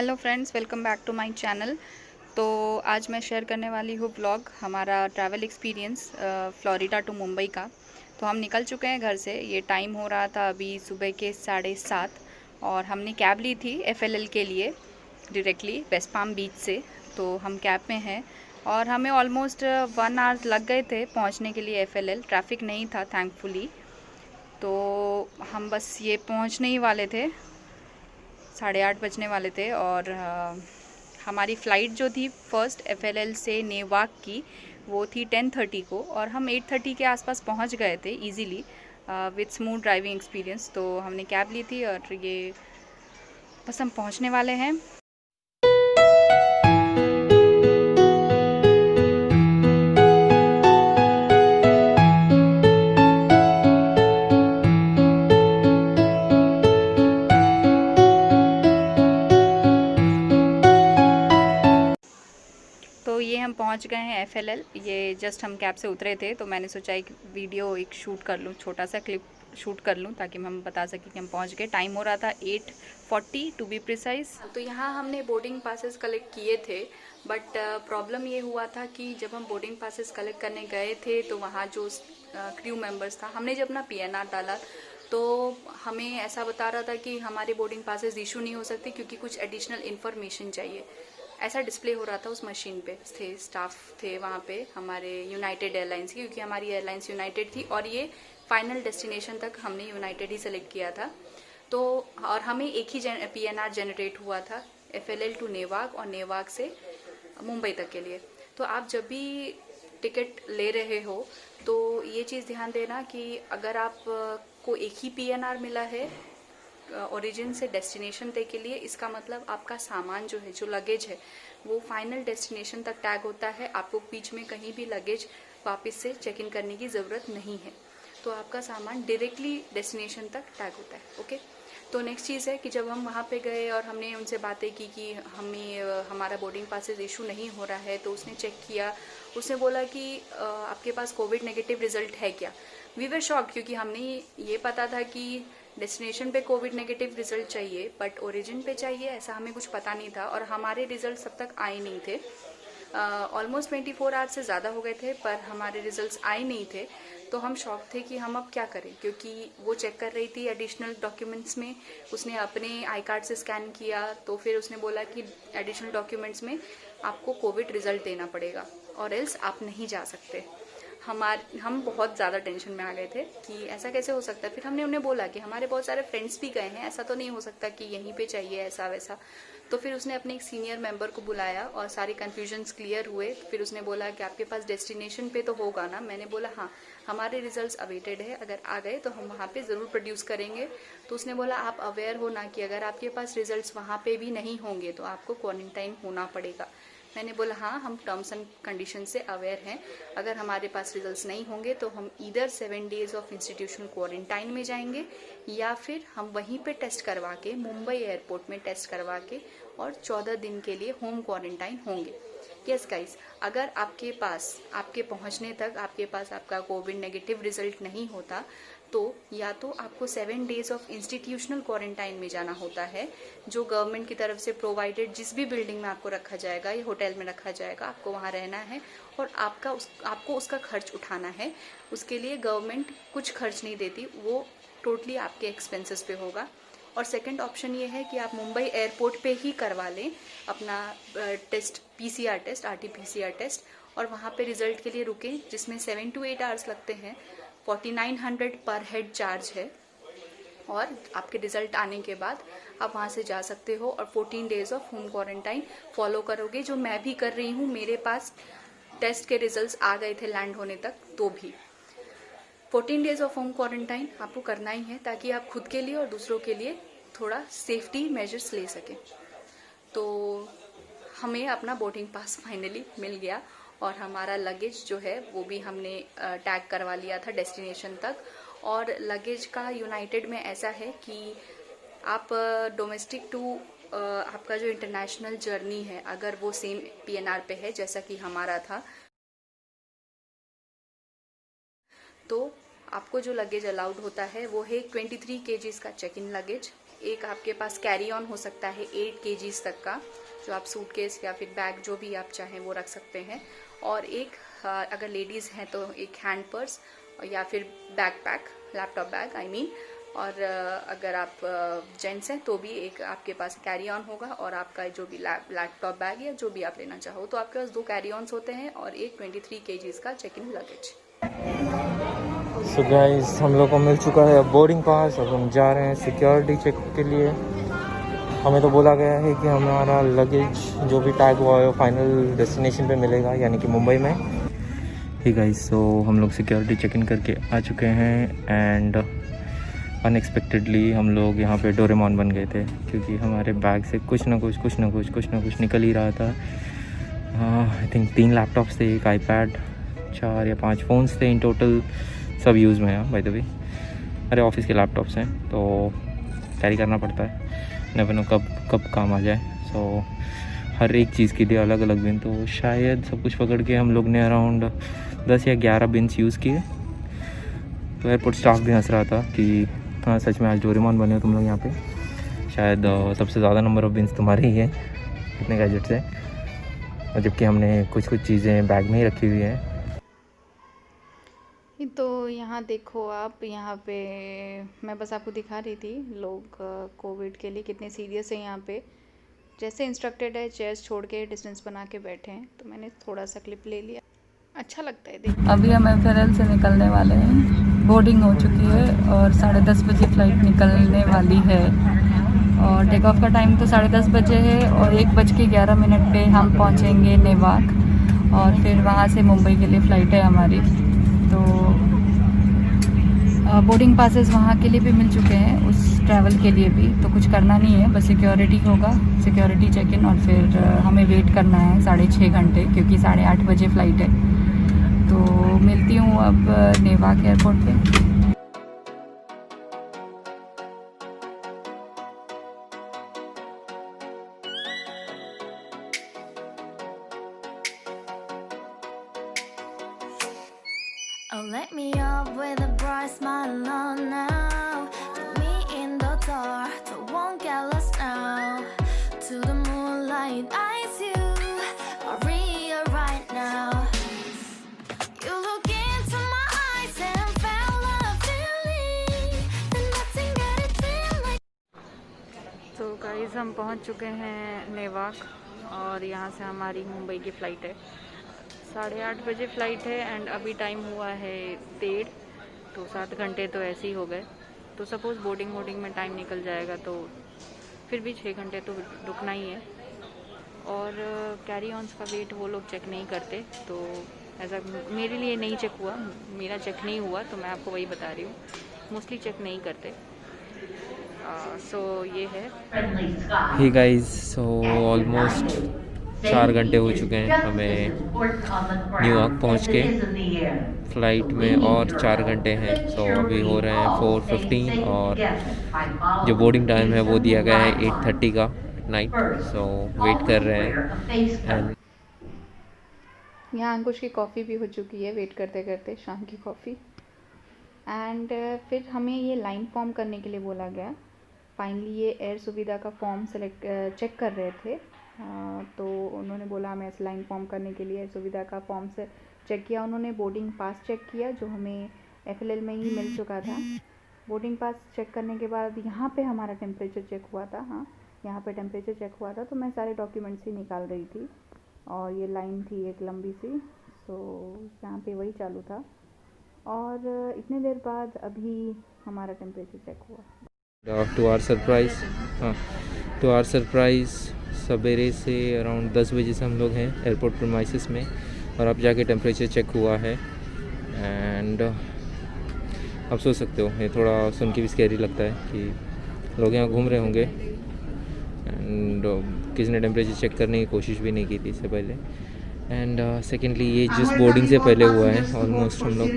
Hello friends, welcome back to my channel. तो आज मैं शेयर करने वाली हूँ ब्लॉग हमारा travel experience Florida to Mumbai का। तो हम निकल चुके हैं घर से। ये टाइम हो रहा था अभी सुबह के 7:30 और हमने कैब ली थी FLL के लिए डायरेक्टली वेस्ट पाम बीच से। तो हम कैब में हैं और हमें ऑलमोस्ट 1 आवर लग गए थे पहुँचने के लिए FLL। ट्रैफिक नहीं था थैंकफुली। तो हम बस ये पहुँचने ही वाले थे, 8:30 बजने वाले थे। और हमारी फ़्लाइट जो थी फ़र्स्ट FLL से नेवाक की वो थी 10:30 को और हम 8:30 के आसपास पहुंच गए थे easily with smooth driving experience. तो हमने कैब ली थी और ये बस हम पहुंचने वाले हैं। तो ये हम पहुंच गए हैं FLL। ये जस्ट हम कैब से उतरे थे तो मैंने सोचा एक वीडियो एक शूट कर लूँ, छोटा सा क्लिप शूट कर लूँ ताकि हम बता सकें कि हम पहुंच गए। टाइम हो रहा था 8:40 टू बी प्रिसाइज। तो यहाँ हमने बोर्डिंग पासेस कलेक्ट किए थे, बट प्रॉब्लम ये हुआ था कि जब हम बोर्डिंग पासेस कलेक्ट करने गए थे तो वहाँ जो क्रू मेंबर्स था, हमने जब अपना PNR डाला तो हमें ऐसा बता रहा था कि हमारे बोर्डिंग पासेस इशू नहीं हो सकती क्योंकि कुछ एडिशनल इन्फॉर्मेशन चाहिए। ऐसा डिस्प्ले हो रहा था उस मशीन पे। थे स्टाफ थे वहाँ पे हमारे यूनाइटेड एयरलाइंस की, क्योंकि हमारी एयरलाइंस यूनाइटेड थी और ये फाइनल डेस्टिनेशन तक हमने यूनाइटेड ही सेलेक्ट किया था। तो और हमें एक ही PNR जनरेट हुआ था FLL टू नेवाक और नेवाक से मुंबई तक के लिए। तो आप जब भी टिकट ले रहे हो तो ये चीज़ ध्यान देना कि अगर आप को एक ही PNR मिला है ओरिजिन से डेस्टिनेशन तक के लिए, इसका मतलब आपका सामान जो है, जो लगेज है, वो फाइनल डेस्टिनेशन तक टैग होता है। आपको बीच में कहीं भी लगेज वापस से चेक इन करने की ज़रूरत नहीं है। तो आपका सामान डायरेक्टली डेस्टिनेशन तक टैग होता है। ओके। तो नेक्स्ट चीज़ है कि जब हम वहाँ पे गए और हमने उनसे बातें की कि हमें हमारा बोर्डिंग पासेस इशू नहीं हो रहा है, तो उसने चेक किया। उसने बोला कि आपके पास कोविड नेगेटिव रिजल्ट है क्या। वी वर शॉक्ड क्योंकि हमने ये पता था कि डेस्टिनेशन पे कोविड नेगेटिव रिजल्ट चाहिए बट ओरिजिन पे चाहिए, ऐसा हमें कुछ पता नहीं था। और हमारे रिजल्ट अब तक आए नहीं थे। ऑलमोस्ट 24 आवर्स से ज़्यादा हो गए थे पर हमारे रिजल्ट्स आए नहीं थे। तो हम शॉक थे कि हम अब क्या करें, क्योंकि वो चेक कर रही थी एडिशनल डॉक्यूमेंट्स में। उसने अपने आई कार्ड से स्कैन किया तो फिर उसने बोला कि एडिशनल डॉक्यूमेंट्स में आपको कोविड रिजल्ट देना पड़ेगा और एल्स आप नहीं जा सकते। हम बहुत ज़्यादा टेंशन में आ गए थे कि ऐसा कैसे हो सकता है। फिर हमने उन्हें बोला कि हमारे बहुत सारे फ्रेंड्स भी गए हैं, ऐसा तो नहीं हो सकता कि यहीं पे चाहिए ऐसा वैसा। तो फिर उसने अपने एक सीनियर मेंबर को बुलाया और सारे कन्फ्यूजन्स क्लियर हुए। फिर उसने बोला कि आपके पास डेस्टिनेशन पे तो होगा ना। मैंने बोला हाँ, हमारे रिजल्ट्स अवेटेड है, अगर आ गए तो हम वहाँ पे ज़रूर प्रोड्यूस करेंगे। तो उसने बोला आप अवेयर हो ना कि अगर आपके पास रिजल्ट्स वहाँ पे भी नहीं होंगे तो आपको क्वारंटाइन होना पड़ेगा। मैंने बोला हाँ, हम टर्म्स एंड कंडीशन से अवेयर हैं। अगर हमारे पास रिजल्ट्स नहीं होंगे तो हम इधर 7 डेज ऑफ इंस्टीट्यूशनल क्वारंटाइन में जाएंगे या फिर हम वहीं पे टेस्ट करवा के मुंबई एयरपोर्ट में टेस्ट करवा के और 14 दिन के लिए होम क्वारंटाइन होंगे। यस गाइस, अगर आपके पास आपके पहुंचने तक आपके पास आपका कोविड नेगेटिव रिजल्ट नहीं होता तो या तो आपको 7 डेज ऑफ इंस्टीट्यूशनल क्वारंटाइन में जाना होता है, जो गवर्नमेंट की तरफ से प्रोवाइडेड जिस भी बिल्डिंग में आपको रखा जाएगा या होटल में रखा जाएगा, आपको वहाँ रहना है और आपको उसका खर्च उठाना है। उसके लिए गवर्नमेंट कुछ खर्च नहीं देती, वो टोटली आपके एक्सपेंसेस पे होगा। और सेकंड ऑप्शन ये है कि आप मुंबई एयरपोर्ट पे ही करवा लें अपना test, PCR test, RT-PCR test, और वहाँ पे रिजल्ट के लिए रुकें, जिसमें 7 to 8 आवर्स लगते हैं। 4900 पर हेड चार्ज है और आपके रिजल्ट आने के बाद आप वहाँ से जा सकते हो और 14 days of home quarantine follow करोगे, जो मैं भी कर रही हूँ। मेरे पास टेस्ट के रिजल्ट्स आ गए थे लैंड होने तक, तो भी 14 डेज ऑफ होम क्वारंटाइन आपको करना ही है ताकि आप खुद के लिए और दूसरों के लिए थोड़ा सेफ्टी मेजर्स ले सकें। तो हमें अपना बोर्डिंग पास फाइनली मिल गया और हमारा लगेज जो है वो भी हमने टैग करवा लिया था डेस्टिनेशन तक। और लगेज का यूनाइटेड में ऐसा है कि आप डोमेस्टिक टू आपका जो इंटरनेशनल जर्नी है, अगर वो सेम PNR पे है जैसा कि हमारा था, तो आपको जो लगेज अलाउड होता है वो है 23 kgs का चेक इन लगेज, एक आपके पास कैरी ऑन हो सकता है 8 kgs तक का, जो आप सूटकेस या फिर बैग जो भी आप चाहें वो रख सकते हैं। और एक अगर लेडीज़ हैं तो एक हैंड पर्स या फिर backpack, laptop bag I mean. और अगर आप जेंट्स हैं तो भी एक आपके पास कैरी ऑन होगा, और आपका जो भी लैपटॉप बैग या जो भी आप लेना चाहो, तो आपके पास 2 कैरी ऑन्स होते हैं और एक 23 kgs का check in luggage. So guys, हम लोग को मिल चुका है बोर्डिंग पास। अब हम जा रहे हैं सिक्योरिटी चेक के लिए। हमें तो बोला गया है कि हमारा लगेज जो भी टैग हुआ है वो फाइनल डेस्टिनेशन पे मिलेगा, यानी कि मुंबई में। ही गाइस, सो हम लोग सिक्योरिटी चेक इन करके आ चुके हैं एंड अनएक्सपेक्टेडली हम लोग यहाँ पे डोरेमोन बन गए थे, क्योंकि हमारे बैग से कुछ ना कुछ निकल ही रहा था। आई थिंक 3 लैपटॉप्स थे, एक आईपैड, 4 या 5 फ़ोन्स थे इन टोटल, सब यूज़ में है बाय द वे। अरे ऑफिस के लैपटॉप्स हैं तो कैरी करना पड़ता है, नेवर नो कब काम आ जाए। सो हर एक चीज़ के लिए अलग अलग बिन, तो शायद सब कुछ पकड़ के हम लोग ने अराउंड 10 या 11 बिन्स यूज़ किए। तो एयरपोर्ट स्टाफ भी हंस रहा था कि हाँ सच में आज डोरेमोन बने हो तुम लोग यहाँ पे, शायद सबसे ज़्यादा नंबर ऑफ बिन्स तुम्हारे ही हैं इतने गैजेट्स हैं, और जबकि हमने कुछ चीज़ें बैग में ही रखी हुई हैं। तो यहाँ देखो आप, यहाँ पे मैं बस आपको दिखा रही थी लोग कोविड के लिए कितने सीरियस हैं यहाँ पे। जैसे इंस्ट्रक्टेड है चेयर्स छोड़ के डिस्टेंस बना के बैठे हैं, तो मैंने थोड़ा सा क्लिप ले लिया, अच्छा लगता है देख। अभी हम एफएलएल से निकलने वाले हैं, बोर्डिंग हो चुकी है और 10:30 बजे फ़्लाइट निकलने वाली है, और टेक ऑफ का टाइम तो 10:30 बजे है, और 1:11 पे हम पहुँचेंगे नेवाक, और फिर वहाँ से मुंबई के लिए फ़्लाइट है हमारी। तो बोर्डिंग पासेस वहाँ के लिए भी मिल चुके हैं, उस ट्रैवल के लिए भी, तो कुछ करना नहीं है, बस सिक्योरिटी होगा, सिक्योरिटी चेक इन, और फिर हमें वेट करना है 6.5 घंटे, क्योंकि 8:30 बजे फ़्लाइट है। तो मिलती हूँ अब नेवाक एयरपोर्ट पे। Oh, let me up with a bright smile on now. Put me in the dark, so won't get lost now. To the moonlight, eyes you are real right now. You look into my eyes and felt a feeling that nothing got it feel like. तो guys, हम पहुंच चुके हैं नेवाक, और यहाँ से हमारी मुंबई की फ़्लाइट है। 8:30 बजे फ़्लाइट है एंड अभी टाइम हुआ है 1:30, तो 7 घंटे तो ऐसे ही हो गए। तो सपोज़ बोर्डिंग में टाइम निकल जाएगा, तो फिर भी 6 घंटे तो रुकना ही है। और कैरी ऑन्स का वेट वो लोग चेक नहीं करते, तो ऐसा मेरे लिए नहीं चेक हुआ, मेरा चेक नहीं हुआ, तो मैं आपको वही बता रही हूँ, मोस्टली चेक नहीं करते। सो ये है। ही गाइस, सो ऑलमोस्ट 4 घंटे हो चुके हैं हमें न्यूयॉर्क पहुंच के। फ़्लाइट में और 4 घंटे हैं, सो अभी हो रहे हैं 4:15, और जो बोर्डिंग टाइम है वो दिया गया है 8:30 का नाइट। सो वेट कर रहे हैं। एंड यहाँ अंकुश की कॉफ़ी भी हो चुकी है वेट करते करते, शाम की कॉफ़ी। एंड फिर हमें ये लाइन फॉर्म करने के लिए बोला गया। फाइनली ये एयर सुविधा का फॉर्म चेक कर रहे थे, तो उन्होंने बोला हमें ऐसे लाइन फॉर्म करने के लिए एयर सुविधा का फॉर्म से चेक किया। उन्होंने बोर्डिंग पास चेक किया, जो हमें एफएलएल में ही मिल चुका था। बोर्डिंग पास चेक करने के बाद यहाँ पे हमारा टेम्परेचर चेक हुआ था। हाँ, यहाँ पे टेम्परेचर चेक हुआ था, तो मैं सारे डॉक्यूमेंट्स ही निकाल रही थी, और ये लाइन थी एक लंबी सी, तो यहाँ पे वही चालू था। और इतने देर बाद अभी हमारा टेम्परेचर चेक हुआ। टू आवर सरप्राइज सवेरे से अराउंड 10 बजे से हम लोग हैं एयरपोर्ट प्रीमाइसेस में, और अब जाके टेम्परेचर चेक हुआ है। एंड आप सोच सकते हो, ये थोड़ा सुन के भी स्कैरी लगता है कि लोग यहाँ घूम रहे होंगे, एंड किसी ने टेम्परेचर चेक करने की कोशिश भी नहीं की थी इससे पहले। एंड सेकेंडली ये जस्ट बोर्डिंग से पहले हुआ है। ऑलमोस्ट हम लोग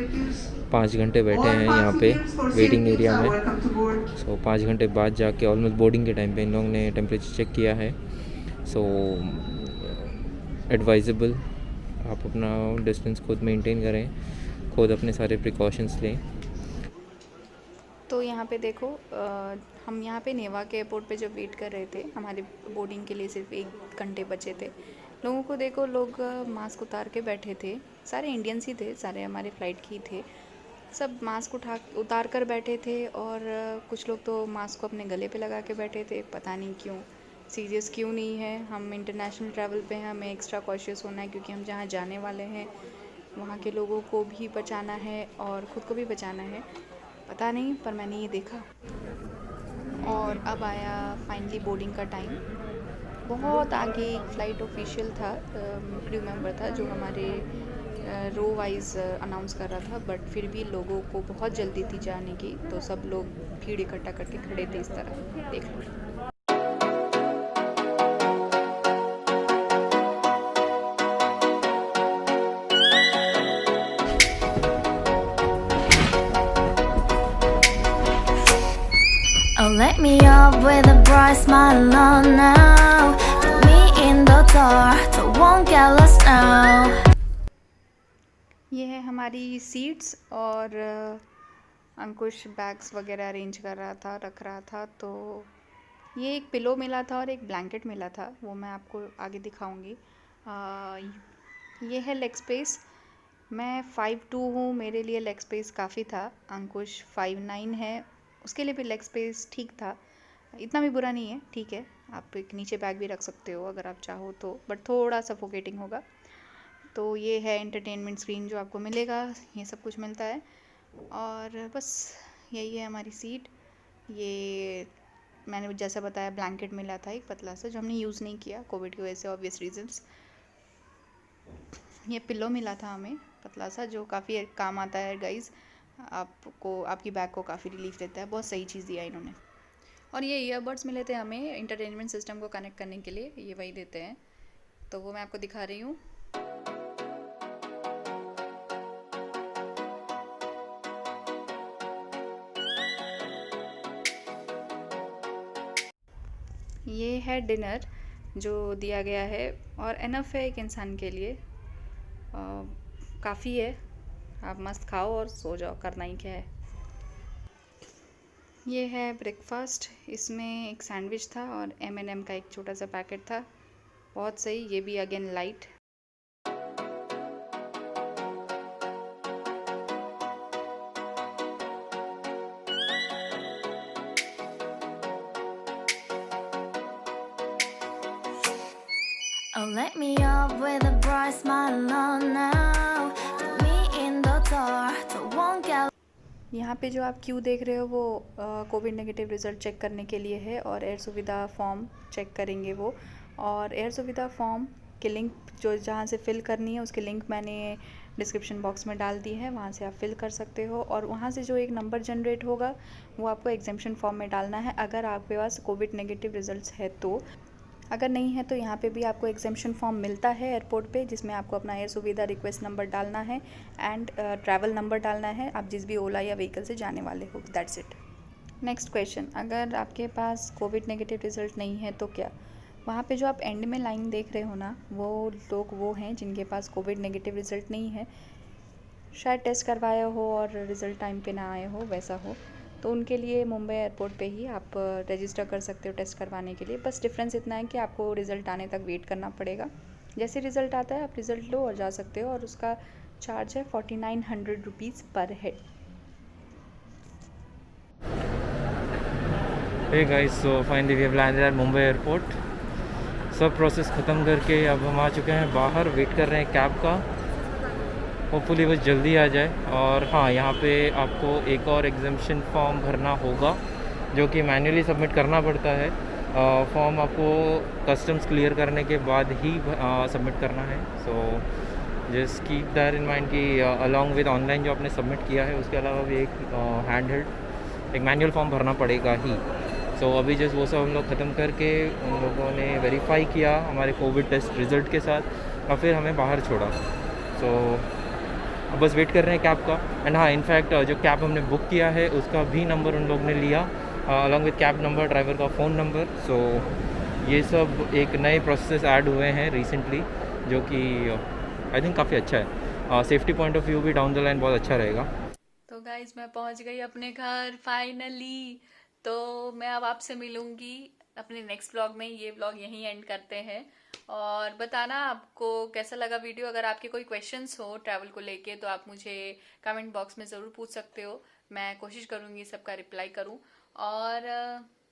5 घंटे बैठे हैं यहाँ पे वेटिंग एरिया में। सो 5 घंटे बाद जाके ऑलमोस्ट बोर्डिंग के टाइम पे इन लोगों ने टेम्परेचर चेक किया है। सो एडवाइजेबल, आप अपना डिस्टेंस खुद मेंटेन करें, खुद अपने सारे प्रिकॉशंस लें। तो यहाँ पे देखो हम यहाँ पे नेवाक एयरपोर्ट पे जब वेट कर रहे थे, हमारे बोर्डिंग के लिए सिर्फ 1 घंटे बचे थे। लोगों को देखो, लोग मास्क उतार के बैठे थे। सारे इंडियंस ही थे, सारे हमारे फ़्लाइट की थे। सब मास्क उतार कर बैठे थे और कुछ लोग तो मास्क को अपने गले पे लगा के बैठे थे। पता नहीं क्यों, सीरियस क्यों नहीं है। हम इंटरनेशनल ट्रैवल पे हैं, हमें एक्स्ट्रा कॉशियस होना है क्योंकि हम जहाँ जाने वाले हैं वहाँ के लोगों को भी बचाना है और ख़ुद को भी बचाना है। पता नहीं, पर मैंने ये देखा। और अब आया फाइनली बोर्डिंग का टाइम। बहुत आगे एक फ़्लाइट ऑफिशियल था, क्रू मेंबर था जो हमारे रो वाइज अनाउंस कर रहा था, बट फिर भी लोगों को बहुत जल्दी थी जाने की, तो सब लोग भीड़ इकट्ठा करके खड़े थे इस तरह। देख लो। Oh, let me up with a bright smile on now. Put me in the dark, so won't get lost now. ये है हमारी सीट्स और अंकुश बैग्स वगैरह अरेंज कर रहा था, रख रहा था। तो ये एक पिलो मिला था और एक ब्लैंकेट मिला था, वो मैं आपको आगे दिखाऊंगी। ये है लेग स्पेस। मैं 5'2" हूँ, मेरे लिए लेग स्पेस काफ़ी था। अंकुश 5'9" है, उसके लिए भी लेग स्पेस ठीक था, इतना भी बुरा नहीं है, ठीक है। आप एक नीचे बैग भी रख सकते हो अगर आप चाहो तो, बट थोड़ा सफोकेटिंग होगा। तो ये है एंटरटेनमेंट स्क्रीन जो आपको मिलेगा, ये सब कुछ मिलता है। और बस यही है हमारी सीट। ये मैंने जैसा बताया ब्लैंकेट मिला था एक पतला सा, जो हमने यूज़ नहीं किया कोविड की वजह से, ऑब्वियस रीजंस। ये पिलो मिला था हमें पतला सा, जो काफ़ी काम आता है गाइज़, आपको आपकी बैग को काफ़ी रिलीफ देता है। बहुत सही चीज़ दिया इन्होंने। और ये ईयरबड्स मिले थे हमें इंटरटेनमेंट सिस्टम को कनेक्ट करने के लिए, ये वही देते हैं, तो वो मैं आपको दिखा रही हूँ। ये है डिनर जो दिया गया है और इनफ है एक इंसान के लिए, काफ़ी है। आप मस्त खाओ और सो जाओ, करना ही क्या है। ये है ब्रेकफास्ट, इसमें एक सैंडविच था और M&M का एक छोटा सा पैकेट था, बहुत सही। ये भी again light. Oh, let me up with a bright smile on now. Put me in the dark, so won't get. यहाँ पे जो आप क्यू देख रहे हो वो कोविड नेगेटिव रिज़ल्ट चेक करने के लिए है और एयर सुविधा फॉर्म चेक करेंगे वो। और एयर सुविधा फॉर्म के लिंक जो जहाँ से फ़िल करनी है उसकी लिंक मैंने डिस्क्रिप्शन बॉक्स में डाल दी है, वहाँ से आप फिल कर सकते हो। और वहाँ से जो एक नंबर जनरेट होगा वो आपको एग्जामिशन फॉर्म में डालना है, अगर आपके पास कोविड नेगेटिव रिज़ल्ट है तो। अगर नहीं है तो यहाँ पे भी आपको एग्जामिशन फॉर्म मिलता है एयरपोर्ट पे, जिसमें आपको अपना एयर सुविधा रिक्वेस्ट नंबर डालना है एंड ट्रैवल नंबर डालना है, आप जिस भी ओला या व्हीकल से जाने वाले हो। That's it. नेक्स्ट क्वेश्चन, अगर आपके पास कोविड नेगेटिव रिज़ल्ट नहीं है तो क्या? वहाँ पे जो आप एंड में लाइन देख रहे हो ना, वो लोग वो हैं जिनके पास कोविड नेगेटिव रिज़ल्ट नहीं है, शायद टेस्ट करवाया हो और रिज़ल्ट टाइम पे ना आए हो, वैसा हो, तो उनके लिए मुंबई एयरपोर्ट पे ही आप रजिस्टर कर सकते हो टेस्ट करवाने के लिए। बस डिफरेंस इतना है कि आपको रिज़ल्ट आने तक वेट करना पड़ेगा। जैसे रिज़ल्ट आता है आप रिज़ल्ट लो और जा सकते हो, और उसका चार्ज है 4900 rupees per head. Hey guys, so finally we have landed at Mumbai airport. सब प्रोसेस ख़त्म करके अब हम आ चुके हैं बाहर, वेट कर रहे हैं कैब का। होपफुली बस जल्दी आ जाए। और हाँ, यहाँ पे आपको एक और एग्जामिशन फॉर्म भरना होगा जो कि मैन्युअली सबमिट करना पड़ता है। फॉर्म आपको कस्टम्स क्लियर करने के बाद ही सबमिट करना है। So just keep that in mind कि अलॉन्ग विद ऑनलाइन जो आपने सबमिट किया है उसके अलावा भी एक हैंड हेल्ड एक मैनुअल फॉर्म भरना पड़ेगा ही। सो अभी जस्ट वो सब हम लोग ख़त्म करके उन लोगों ने वेरीफाई किया हमारे कोविड टेस्ट रिज़ल्ट के साथ और फिर हमें बाहर छोड़ा। सो अब बस वेट कर रहे हैं कैब का। एंड हाँ, इनफैक्ट जो कैब हमने बुक किया है उसका भी नंबर उन लोग ने लिया, along with cab number, driver का फ़ोन नंबर। सो ये सब एक नए प्रोसेस ऐड हुए हैं रिसेंटली, जो कि आई थिंक काफ़ी अच्छा है। सेफ्टी पॉइंट ऑफ व्यू भी डाउन द लाइन बहुत अच्छा रहेगा। तो गाइज मैं पहुंच गई अपने घर फाइनली। तो मैं अब आपसे मिलूंगी अपने नेक्स्ट व्लॉग में। ये व्लॉग यहीं एंड करते हैं। और बताना आपको कैसा लगा वीडियो। अगर आपके कोई क्वेश्चंस हो ट्रैवल को लेके तो आप मुझे कमेंट बॉक्स में ज़रूर पूछ सकते हो। मैं कोशिश करूंगी सबका रिप्लाई करूं। और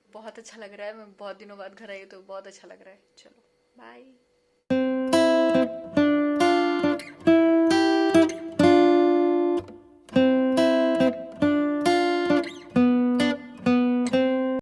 बहुत अच्छा लग रहा है, मैं बहुत दिनों बाद घर आई तो बहुत अच्छा लग रहा है। चलो बाय।